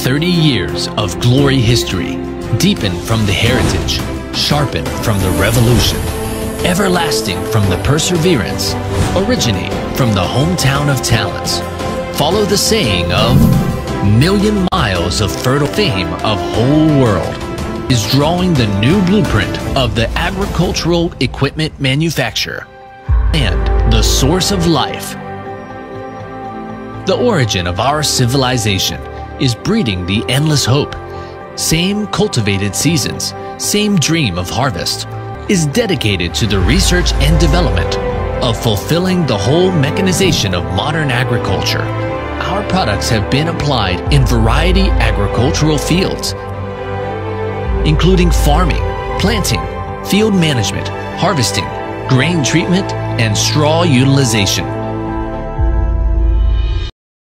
30 years of glory history, deepened from the heritage, sharpened from the revolution, everlasting from the perseverance, originate from the hometown of talents. Follow the saying of million miles of fertile fame of whole world is drawing the new blueprint of the agricultural equipment manufacturer and the source of life. The origin of our civilization is breeding the endless hope. Same cultivated seasons, same dream of harvest, is dedicated to the research and development of fulfilling the whole mechanization of modern agriculture. Our products have been applied in variety agricultural fields, including farming, planting, field management, harvesting, grain treatment, and straw utilization.